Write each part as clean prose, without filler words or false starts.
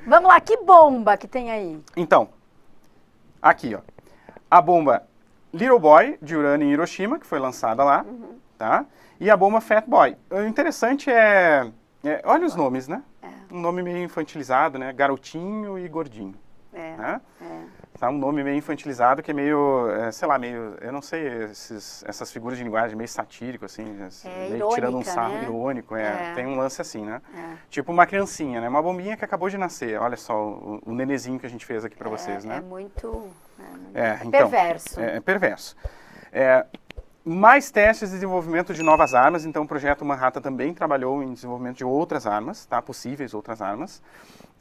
Vamos lá, que bomba que tem aí? Então, aqui, ó. A bomba Little Boy, de urânio em Hiroshima, que foi lançada lá, tá? E a bomba Fat Boy. O interessante olha os nomes, né? Um nome meio infantilizado, né? Garotinho e gordinho. Né? Tá? Um nome meio infantilizado que é meio, sei lá, meio, eu não sei, essas figuras de linguagem meio satírico, assim, meio irônica, tirando um sarro, né? irônico, tem um lance assim, né? Tipo uma criancinha, né? Uma bombinha que acabou de nascer, olha só o nenezinho que a gente fez aqui pra vocês, né? É muito Então, perverso. É perverso. Mais testes de desenvolvimento de novas armas, então o projeto Manhattan também trabalhou em desenvolvimento de outras armas, tá? Possíveis outras armas.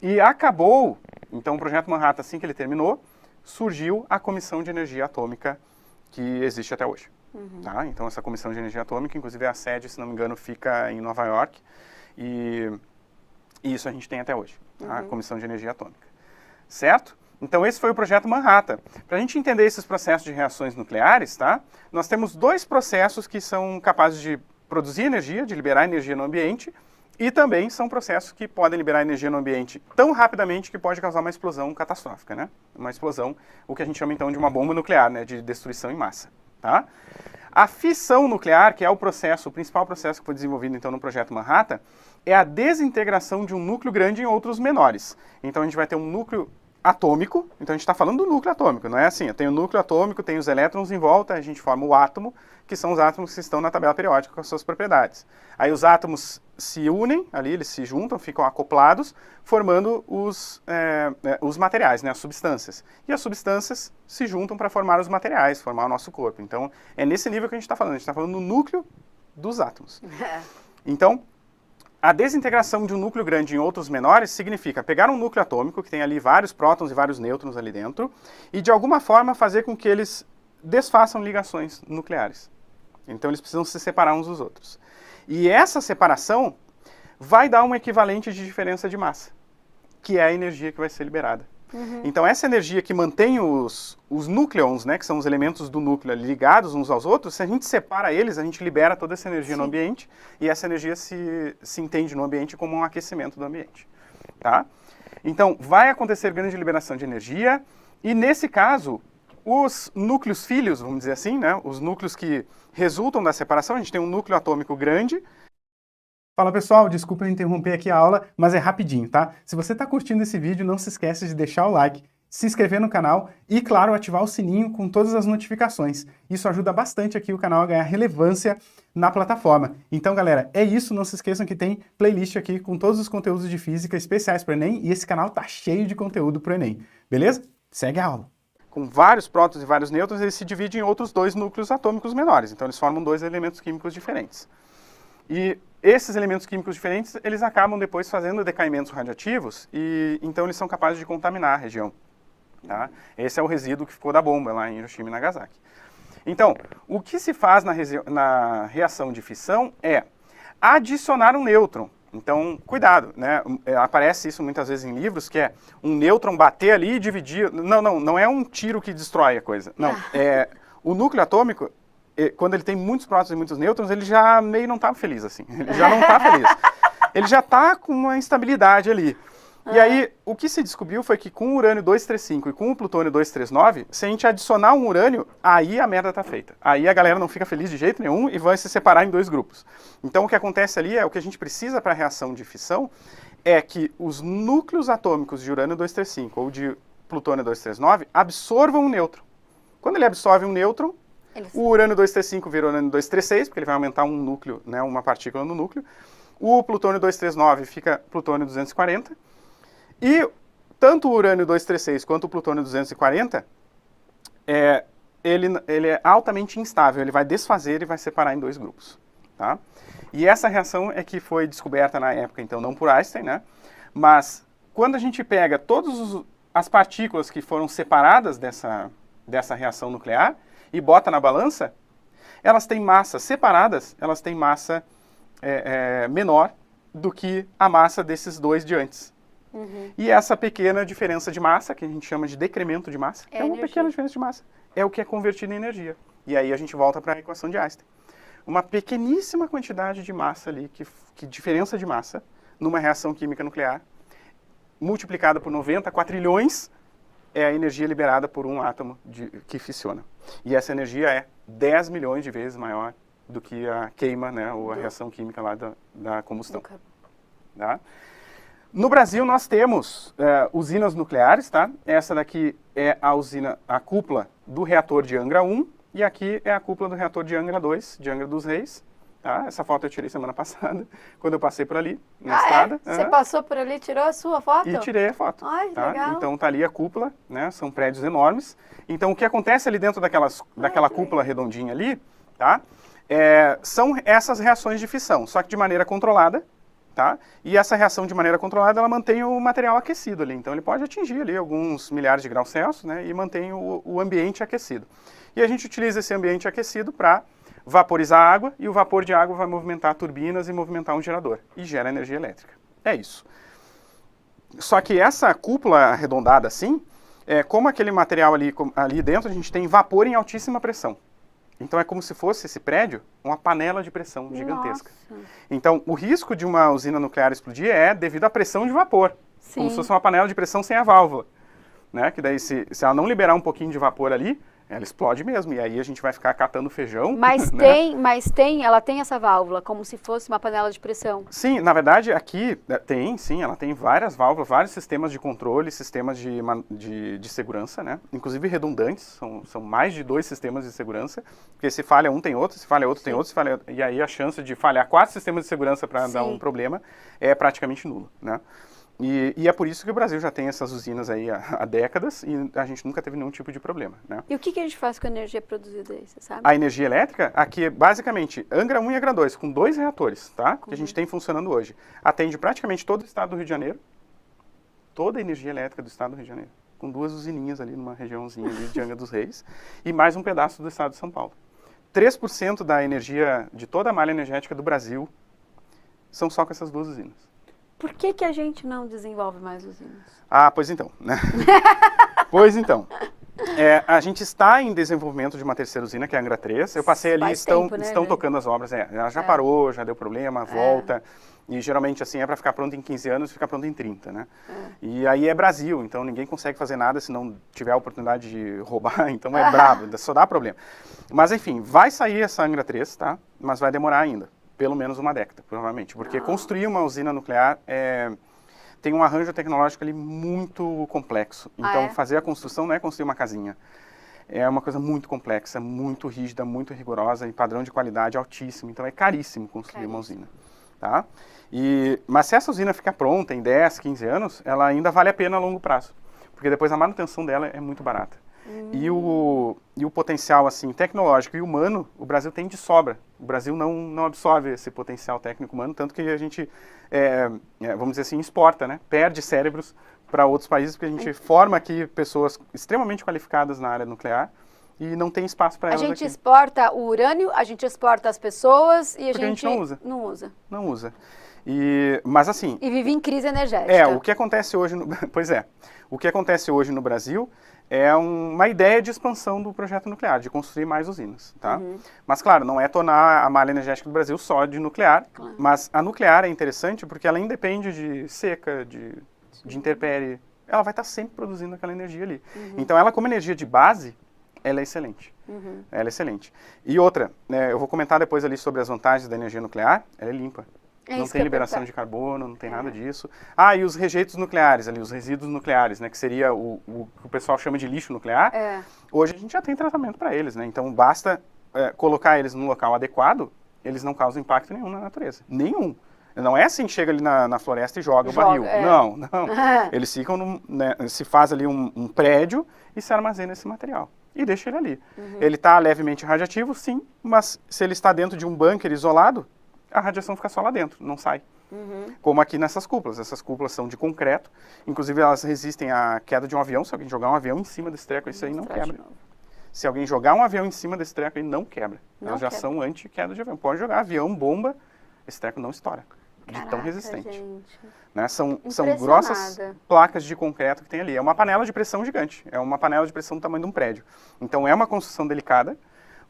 E acabou, então o projeto Manhattan, assim que ele terminou, surgiu a Comissão de Energia Atômica que existe até hoje. Tá? Então essa Comissão de Energia Atômica, inclusive a sede, se não me engano, fica em Nova York. E isso a gente tem até hoje, tá? A Comissão de Energia Atômica. Certo? Então esse foi o projeto Manhattan. Para a gente entender esses processos de reações nucleares, tá? Nós temos dois processos que são capazes de produzir energia, de liberar energia no ambiente, e também são processos que podem liberar energia no ambiente tão rapidamente que pode causar uma explosão catastrófica, né? Uma explosão, o que a gente chama então de uma bomba nuclear, né? De destruição em massa, tá? A fissão nuclear, que é o principal processo que foi desenvolvido então no projeto Manhattan, é a desintegração de um núcleo grande em outros menores. Então a gente vai ter um núcleo atômico, então a gente está falando do núcleo atômico, não é assim, eu tenho o núcleo atômico, tenho os elétrons em volta, a gente forma o átomo, que são os átomos que estão na tabela periódica com as suas propriedades. Aí os átomos se unem, ali eles se juntam, ficam acoplados, formando os materiais, né, as substâncias. E as substâncias se juntam para formar os materiais, formar o nosso corpo. Então é nesse nível que a gente está falando do núcleo dos átomos. Então, a desintegração de um núcleo grande em outros menores significa pegar um núcleo atômico, que tem ali vários prótons e vários nêutrons ali dentro, e de alguma forma fazer com que eles desfaçam ligações nucleares. Então eles precisam se separar uns dos outros. E essa separação vai dar um equivalente de diferença de massa, que é a energia que vai ser liberada. Então essa energia que mantém os núcleons, né, que são os elementos do núcleo ligados uns aos outros, se a gente separa eles, a gente libera toda essa energia no ambiente, e essa energia se entende no ambiente como um aquecimento do ambiente. Tá? Então vai acontecer grande liberação de energia, e nesse caso, os núcleos filhos, vamos dizer assim, né, os núcleos que resultam da separação, a gente tem um núcleo atômico grande. Fala pessoal, desculpa eu interromper aqui a aula, mas é rapidinho, tá? Se você está curtindo esse vídeo, não se esqueça de deixar o like, se inscrever no canal e, claro, ativar o sininho com todas as notificações. Isso ajuda bastante aqui o canal a ganhar relevância na plataforma. Então, galera, é isso. Não se esqueçam que tem playlist aqui com todos os conteúdos de física especiais para o Enem, e esse canal tá cheio de conteúdo para o Enem. Beleza? Segue a aula. Com vários prótons e vários nêutrons, eles se dividem em outros dois núcleos atômicos menores. Então, eles formam dois elementos químicos diferentes. E esses elementos químicos diferentes, eles acabam depois fazendo decaimentos radioativos, e então eles são capazes de contaminar a região. Tá? Esse é o resíduo que ficou da bomba lá em Hiroshima e Nagasaki. Então, o que se faz na reação de fissão é adicionar um nêutron. Então, cuidado, né? Aparece isso muitas vezes em livros, que é um nêutron bater ali e dividir. Não é um tiro que destrói a coisa. Não, o núcleo atômico, quando ele tem muitos prótons e muitos nêutrons, ele já meio não está feliz, assim. Ele já não está feliz. Ele já está com uma instabilidade ali. E aí, o que se descobriu foi que com o urânio 235 e com o plutônio 239, se a gente adicionar um urânio, aí a merda tá feita. Aí a galera não fica feliz de jeito nenhum e vai se separar em dois grupos. Então o que acontece ali o que a gente precisa para a reação de fissão é que os núcleos atômicos de urânio 235 ou de plutônio 239 absorvam um nêutron. Quando ele absorve um nêutron, o urânio 235 vira urânio 236, porque ele vai aumentar um núcleo, né, uma partícula no núcleo. O plutônio 239 fica plutônio 240. E tanto o urânio 236 quanto o plutônio 240, ele é altamente instável, ele vai desfazer e vai separar em dois grupos. Tá? E essa reação é que foi descoberta na época, então, não por Einstein, né? Mas quando a gente pega todas as partículas que foram separadas dessa reação nuclear e bota na balança, elas têm massa separadas, elas têm massa menor do que a massa desses dois de antes. E essa pequena diferença de massa, que a gente chama de decremento de massa, é uma pequena diferença de massa, é o que é convertido em energia. E aí a gente volta para a equação de Einstein. Uma pequeníssima quantidade de massa ali, que diferença de massa, numa reação química nuclear, multiplicada por 90 quatrilhões é a energia liberada por um átomo que fissiona. E essa energia é 10 milhões de vezes maior do que a queima, né, ou a reação química lá da combustão. Tá? No Brasil nós temos usinas nucleares, tá? Essa daqui é a cúpula do reator de Angra 1 e aqui é a cúpula do reator de Angra 2, de Angra dos Reis. Tá? Essa foto eu tirei semana passada, quando eu passei por ali, na estrada. Você passou por ali, tirou a sua foto? E tirei a foto. Ai, tá? legal. Então tá ali a cúpula, né? São prédios enormes. Então o que acontece ali dentro daquela cúpula redondinha ali, tá? São essas reações de fissão, só que de maneira controlada. Tá? E essa reação de maneira controlada, ela mantém o material aquecido ali. Então ele pode atingir ali alguns milhares de graus Celsius, né? E mantém o ambiente aquecido. E a gente utiliza esse ambiente aquecido para vaporizar a água, e o vapor de água vai movimentar turbinas e movimentar um gerador, e gera energia elétrica. É isso. Só que essa cúpula arredondada assim, como aquele material ali dentro, a gente tem vapor em altíssima pressão. Então é como se fosse esse prédio uma panela de pressão gigantesca. Nossa. Então o risco de uma usina nuclear explodir é devido à pressão de vapor. Sim. Como se fosse uma panela de pressão sem a válvula. Né? Que daí se ela não liberar um pouquinho de vapor ali, ela explode mesmo, e aí a gente vai ficar catando feijão. Mas né? ela tem essa válvula, como se fosse uma panela de pressão. Sim, na verdade aqui ela tem várias válvulas, vários sistemas de controle, sistemas de segurança, né? Inclusive redundantes, são mais de 2 sistemas de segurança, porque se falha um tem outro, se falha outro tem outro, e aí a chance de falhar 4 sistemas de segurança para dar um problema é praticamente nula, né? E é por isso que o Brasil já tem essas usinas aí há décadas e a gente nunca teve nenhum tipo de problema, né? E o que a gente faz com a energia produzida aí, você sabe? A energia elétrica, aqui é basicamente Angra 1 e Angra 2, com 2 reatores, tá? Que a gente tem funcionando hoje. Atende praticamente todo o estado do Rio de Janeiro, toda a energia elétrica do estado do Rio de Janeiro, com 2 usininhas ali numa regiãozinha ali de Angra dos Reis, e mais um pedaço do estado de São Paulo. 3% da energia, de toda a malha energética do Brasil, são só com essas 2 usinas. Por que a gente não desenvolve mais usinas? Ah, pois então, né? Pois então. A gente está em desenvolvimento de uma terceira usina, que é a Angra 3. Eu passei ali, estão tocando as obras. Ela já parou, já deu problema, volta. E geralmente assim é para ficar pronto em 15 anos e ficar pronto em 30, né? E aí é Brasil, então ninguém consegue fazer nada se não tiver a oportunidade de roubar, então é brabo, só dá problema. Mas enfim, vai sair essa Angra 3, tá? Mas vai demorar ainda. Pelo menos uma década, provavelmente. Porque construir uma usina nuclear tem um arranjo tecnológico ali muito complexo. Então, fazer a construção não é construir uma casinha. É uma coisa muito complexa, muito rígida, muito rigorosa e padrão de qualidade altíssimo. Então, é caríssimo construir uma usina. Tá? Mas se essa usina ficar pronta em 10, 15 anos, ela ainda vale a pena a longo prazo. Porque depois a manutenção dela é muito barata. E o potencial assim, tecnológico e humano, o Brasil tem de sobra. O Brasil não absorve esse potencial técnico humano, tanto que a gente, vamos dizer assim, exporta, né? Perde cérebros para outros países, porque a gente forma aqui pessoas extremamente qualificadas na área nuclear e não tem espaço para elas aqui. A gente exporta o urânio, a gente exporta as pessoas e a gente não usa. Não usa. Mas assim... E vive em crise energética. O que acontece hoje o que acontece hoje no Brasil é uma ideia de expansão do projeto nuclear, de construir mais usinas, tá? Mas, claro, não é tornar a malha energética do Brasil só de nuclear, mas a nuclear é interessante porque ela independe de seca, de intempérie, ela vai estar sempre produzindo aquela energia ali. Então, ela como energia de base, ela é excelente. Ela é excelente. E outra, eu vou comentar depois ali sobre as vantagens da energia nuclear, ela é limpa. Não tem liberação de carbono, não tem nada disso. E os rejeitos nucleares ali, os resíduos nucleares, né, que seria o que o pessoal chama de lixo nuclear. Hoje a gente já tem tratamento para eles, né? Então basta colocar eles num local adequado, eles não causam impacto nenhum na natureza. Nenhum. Não é assim, chega ali na floresta e joga o barril. Não. Eles ficam, se faz ali um prédio e se armazena esse material. E deixa ele ali. Ele está levemente radiativo, sim, mas se ele está dentro de um bunker isolado, a radiação fica só lá dentro, não sai. Como aqui nessas cúpulas. Essas cúpulas são de concreto, inclusive elas resistem à queda de um avião. Se alguém jogar um avião em cima desse treco, isso aí não quebra. Se alguém jogar um avião em cima desse treco, aí não quebra. Elas já são anti-queda de avião. Pode jogar avião, bomba, esse treco não estoura. De tão resistente. Né? São grossas placas de concreto que tem ali. É uma panela de pressão gigante. É uma panela de pressão do tamanho de um prédio. Então é uma construção delicada,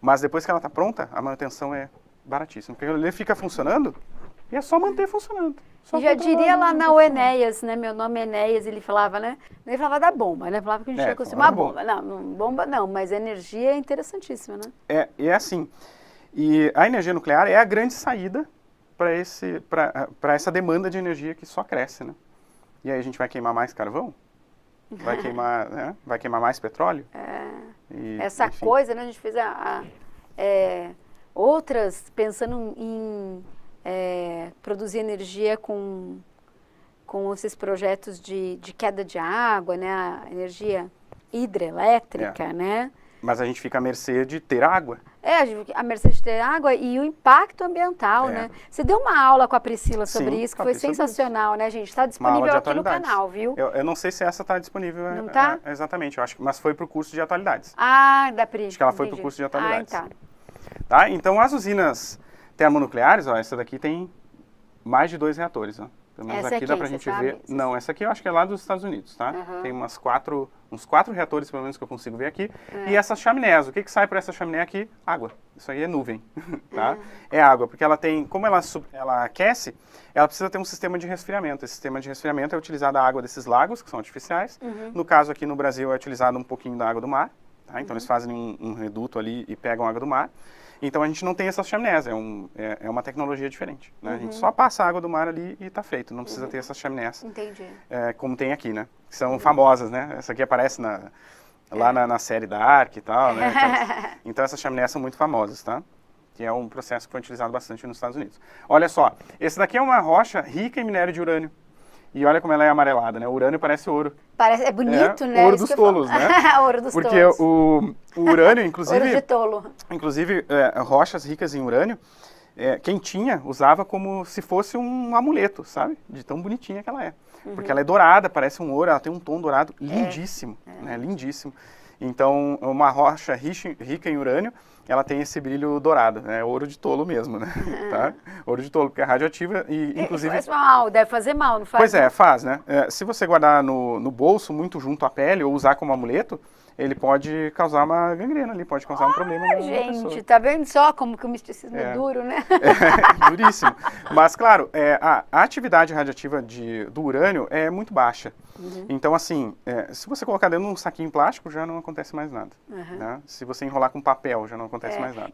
mas depois que ela está pronta, a manutenção é baratíssimo, porque ele fica funcionando e é só manter funcionando. Só E já controlar diria a lá na radiação. Enéas, né? Meu nome é Enéas, ele falava, né? Ele falava da bomba, né? Falava que a gente ia construir uma falava bomba. Não, bomba não, mas a energia é interessantíssima, né? É assim, e a energia nuclear é a grande saída para essa demanda de energia que só cresce, né? E aí a gente vai queimar mais carvão? Vai queimar, né? Vai queimar mais petróleo? Essa enfim. coisa, né? A gente fez outras pensando em produzir energia com esses projetos de queda de água, né? A energia hidrelétrica, né? Mas a gente fica à mercê de ter água. A Mercedes ter água e o impacto ambiental, né? Você deu uma aula com a Priscila sobre Sim, isso, que com a foi Priscila sensacional, né, gente? Está Uma aula disponível de aqui no atualidades. canal, viu? Eu não sei se essa está disponível. Não tá? Exatamente, eu acho, mas foi para o curso de atualidades. Ah, da Pri. Acho que ela foi entendi. pro curso de atualidades. Ah, tá. Tá? Então as usinas termonucleares, ó, essa daqui tem mais de 2 reatores, ó. Pelo menos Essa aqui é dá quem, pra você gente sabe? ver. Não, essa aqui eu acho que é lá dos Estados Unidos, tá? Aham. Tem uns 4 reatores, pelo menos, que eu consigo ver aqui. E essas chaminés, o que sai por essa chaminé aqui? Água. Isso aí é nuvem, tá? É água, porque ela tem, como ela aquece, ela precisa ter um sistema de resfriamento. Esse sistema de resfriamento é utilizado a água desses lagos, que são artificiais. No caso aqui no Brasil é utilizado um pouquinho da água do mar, tá? Então eles fazem um reduto ali e pegam água do mar. Então a gente não tem essas chaminés, é uma tecnologia diferente, né? A gente só passa a água do mar ali e está feito, não precisa ter essas chaminés, Entendi. como tem aqui, né? Que são famosas, né? Essa aqui aparece lá na série Dark e tal, né? Então essas chaminés são muito famosas, tá? Que é um processo que foi utilizado bastante nos Estados Unidos. Olha só, esse daqui é uma rocha rica em minério de urânio. E olha como ela é amarelada, né? O urânio parece ouro. É bonito, né? Ouro Isso dos que eu falo. tolos, né? Ouro dos Porque tolos. o urânio, inclusive... Ouro de tolo. Inclusive, rochas ricas em urânio, quem tinha usava como se fosse um amuleto, sabe? De tão bonitinha que ela é. Porque ela é dourada, parece um ouro, ela tem um tom dourado lindíssimo, né? Lindíssimo. Então, uma rocha rica em urânio, ela tem esse brilho dourado, né? Ouro de tolo mesmo, né? Tá? Ouro de tolo, porque é radioativa e, inclusive... Faz mal, deve fazer mal, não faz? Pois é, faz, né? Se você guardar no bolso, muito junto à pele, ou usar como amuleto, ele pode causar uma gangrena ali, pode causar um problema na pessoa. Gente, tá vendo só como que o misticismo é duro, né? Duríssimo. Mas, claro, a atividade radiativa do urânio é muito baixa. Então, assim, se você colocar dentro de um saquinho plástico, já não acontece mais nada. Né? Se você enrolar com papel, já não acontece mais nada.